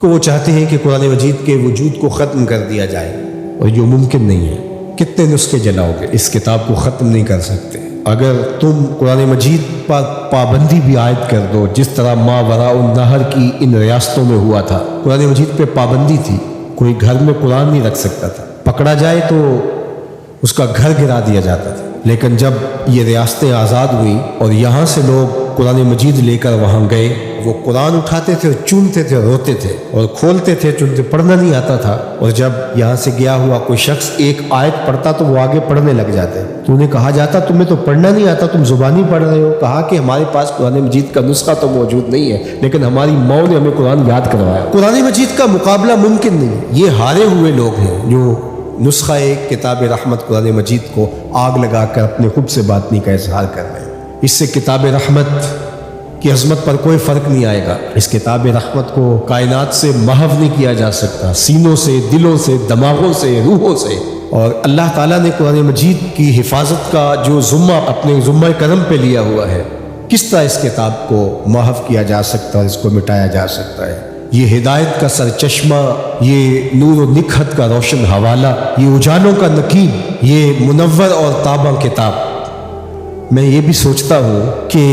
تو وہ چاہتے ہیں کہ قرآن مجید کے وجود کو ختم کر دیا جائے، اور جو ممکن نہیں ہے۔ کتنے نسخے جلاؤ گے، اس کتاب کو ختم نہیں کر سکتے۔ اگر تم قرآن مجید پر پابندی بھی عائد کر دو، جس طرح ما وراء النہر کی ان ریاستوں میں ہوا تھا، قرآن مجید پہ پابندی تھی، کوئی گھر میں قرآن نہیں رکھ سکتا تھا، پکڑا جائے تو اس کا گھر گرا دیا جاتا تھا۔ لیکن جب یہ ریاستیں آزاد ہوئیں اور یہاں سے لوگ قرآن مجید لے کر وہاں گئے، وہ قرآن اٹھاتے تھے، چونتے تھے، روتے تھے اور کھولتے تھے، چونتے، پڑھنا نہیں آتا تھا۔ اور جب یہاں سے گیا ہوا کوئی شخص ایک آیت پڑھتا تو وہ آگے پڑھنے لگ جاتے، تو انہیں کہا جاتا تمہیں تو پڑھنا نہیں آتا، تم زبانی پڑھ رہے ہو۔ کہا کہ ہمارے پاس قرآن مجید کا نسخہ تو موجود نہیں ہے، لیکن ہماری ماں نے ہمیں قرآن یاد کروایا۔ قرآن مجید کا مقابلہ ممکن نہیں ہے۔ یہ ہارے ہوئے لوگ ہیں جو نسخہ کتاب رحمت قرآن مجید کو آگ لگا کر اپنے خود سے باطنی کا اظہار کر رہے ہیں۔ اس سے کتاب رحمت کی عظمت پر کوئی فرق نہیں آئے گا۔ اس کتاب رحمت کو کائنات سے محو نہیں کیا جا سکتا، سینوں سے، دلوں سے، دماغوں سے، روحوں سے۔ اور اللہ تعالیٰ نے قرآن مجید کی حفاظت کا جو ذمہ اپنے ذمہ کرم پہ لیا ہوا ہے، کس طرح اس کتاب کو محو کیا جا سکتا ہے، اس کو مٹایا جا سکتا ہے۔ یہ ہدایت کا سرچشمہ، یہ نور و نکہت کا روشن حوالہ، یہ اجالوں کا نقیب، یہ منور اور تابہ کتاب۔ میں یہ بھی سوچتا ہوں کہ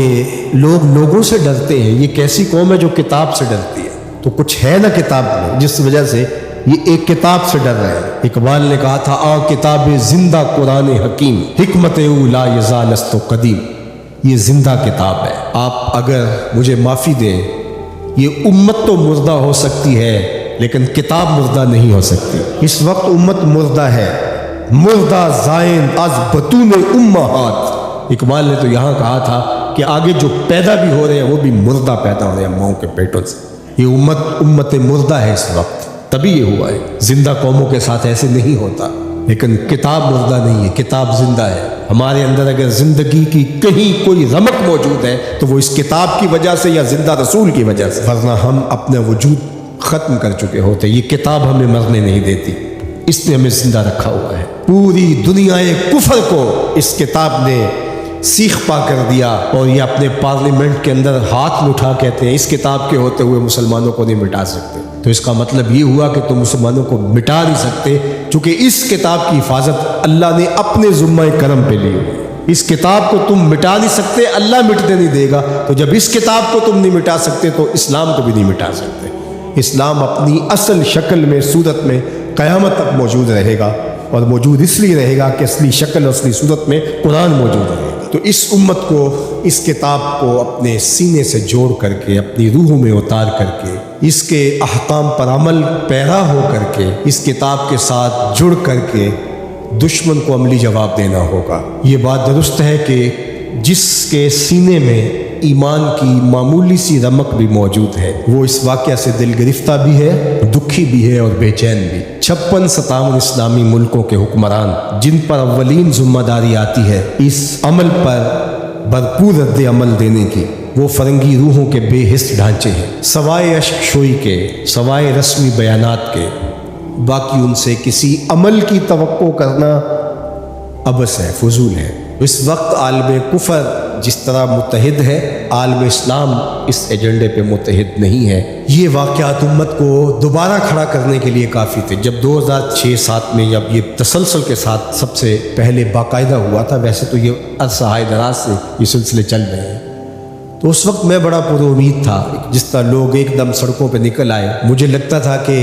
لوگ لوگوں سے ڈرتے ہیں، یہ کیسی قوم ہے جو کتاب سے ڈرتی ہے؟ تو کچھ ہے نا کتاب میں جس وجہ سے یہ ایک کتاب سے ڈر رہے ہیں۔ اقبال نے کہا تھا آ کتاب زندہ قرآن حکیم، حکمت او لا یزال است قدیم۔ یہ زندہ کتاب ہے۔ آپ اگر مجھے معافی دیں، یہ امت تو مردہ ہو سکتی ہے لیکن کتاب مردہ نہیں ہو سکتی۔ اس وقت امت مردہ ہے، مردہ زائن از بطون امہات۔ اقبال نے تو یہاں کہا تھا کہ آگے جو پیدا بھی ہو رہے ہیں وہ بھی مردہ پیدا ہو رہے ہیں ماؤں کے پیٹوں سے۔ یہ امت مردہ ہے اس وقت، تبھی یہ ہوا ہے۔ زندہ قوموں کے ساتھ ایسے نہیں ہوتا، لیکن کتاب مردہ نہیں ہے، کتاب زندہ ہے۔ ہمارے اندر اگر زندگی کی کہیں کوئی رمق موجود ہے تو وہ اس کتاب کی وجہ سے یا زندہ رسول کی وجہ سے، ورنہ ہم اپنا وجود ختم کر چکے ہوتے۔ یہ کتاب ہمیں مرنے نہیں دیتی، اس نے ہمیں زندہ رکھا ہوا ہے۔ پوری دنیا کفر کو اس کتاب نے سیخ پا کر دیا، اور یہ اپنے پارلیمنٹ کے اندر ہاتھ میں اٹھا کہتے ہیں اس کتاب کے ہوتے ہوئے مسلمانوں کو نہیں مٹا سکتے۔ تو اس کا مطلب یہ ہوا کہ تم مسلمانوں کو مٹا نہیں سکتے، چونکہ اس کتاب کی حفاظت اللہ نے اپنے ذمہ کرم پہ لی ہوئی۔ اس کتاب کو تم مٹا نہیں سکتے، اللہ مٹنے نہیں دے گا۔ تو جب اس کتاب کو تم نہیں مٹا سکتے تو اسلام کو بھی نہیں مٹا سکتے۔ اسلام اپنی اصل شکل میں، صورت میں قیامت تک موجود رہے گا، اور موجود اس لیے رہے گا کہ اصلی شکل، اصلی صورت میں قرآن موجود رہے گا۔ تو اس امت کو اس کتاب کو اپنے سینے سے جوڑ کر کے، اپنی روحوں میں اتار کر کے، اس کے احکام پر عمل پیرا ہو کر کے، اس کتاب کے ساتھ جڑ کر کے دشمن کو عملی جواب دینا ہوگا۔ یہ بات درست ہے کہ جس کے سینے میں ایمان کی معمولی سی رمق بھی موجود ہے، وہ اس واقعہ سے دل گرفتہ بھی ہے، دکھی بھی ہے اور بے چین بھی۔ 56-57 اسلامی ملکوں کے حکمران جن پر اولین ذمہ داری آتی ہے اس عمل پر بھرپور رد عمل دینے کی، وہ فرنگی روحوں کے بے حس ڈھانچے ہیں، سوائے اشک شوئی کے، سوائے رسمی بیانات کے۔ باقی ان سے کسی عمل کی توقع کرنا عبث ہے، فضول ہے۔ اس وقت عالم کفر جس طرح متحد ہے، عالم اسلام اس ایجنڈے پہ متحد نہیں ہے۔ یہ واقعات امت کو دوبارہ کھڑا کرنے کے لیے کافی تھے۔ جب 2006-07 میں جب یہ تسلسل کے ساتھ سب سے پہلے باقاعدہ ہوا تھا، ویسے تو یہ عرصہ دراز سے یہ سلسلے چل رہے ہیں، تو اس وقت میں بڑا پر امید تھا۔ جس طرح لوگ ایک دم سڑکوں پہ نکل آئے، مجھے لگتا تھا کہ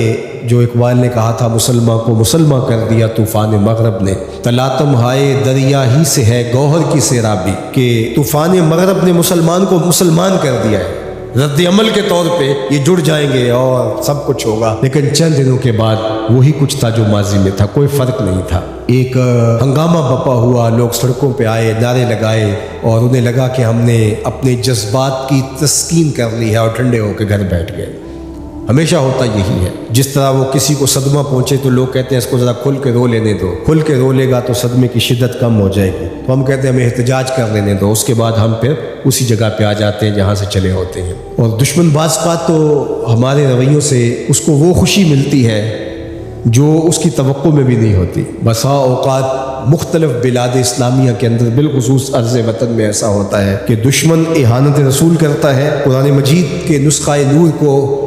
جو اقبال نے کہا تھا مسلمان کو مسلمان کر دیا طوفان مغرب نے، تلاتم ہائے دریا ہی سے ہے گوہر کی سیرابی، کہ طوفان مغرب نے مسلمان کو مسلمان کر دیا ہے۔ رد عمل کے طور پہ یہ جڑ جائیں گے اور سب کچھ ہوگا، لیکن چند دنوں کے بعد وہی کچھ تھا جو ماضی میں تھا، کوئی فرق نہیں تھا۔ ایک ہنگامہ بپا ہوا، لوگ سڑکوں پہ آئے، نعرے لگائے، اور انہیں لگا کہ ہم نے اپنے جذبات کی تسکین کر لی ہے اور ٹھنڈے ہو کے گھر بیٹھ گئے۔ ہمیشہ ہوتا یہی ہے، جس طرح وہ کسی کو صدمہ پہنچے تو لوگ کہتے ہیں اس کو ذرا کھل کے رو لینے دو، کھل کے رو لے گا تو صدمے کی شدت کم ہو جائے گی، تو ہم کہتے ہیں ہمیں احتجاج کر لینے دو، اس کے بعد ہم پھر اسی جگہ پہ آ جاتے ہیں جہاں سے چلے ہوتے ہیں۔ اور دشمن باز بات تو ہمارے رویوں سے اس کو وہ خوشی ملتی ہے جو اس کی توقع میں بھی نہیں ہوتی۔ بسا اوقات مختلف بلاد اسلامیہ کے اندر بالخصوص ارض وطن میں ایسا ہوتا ہے کہ دشمن اہانت رسول کرتا ہے، قرآن مجید کے نسخہ نور کو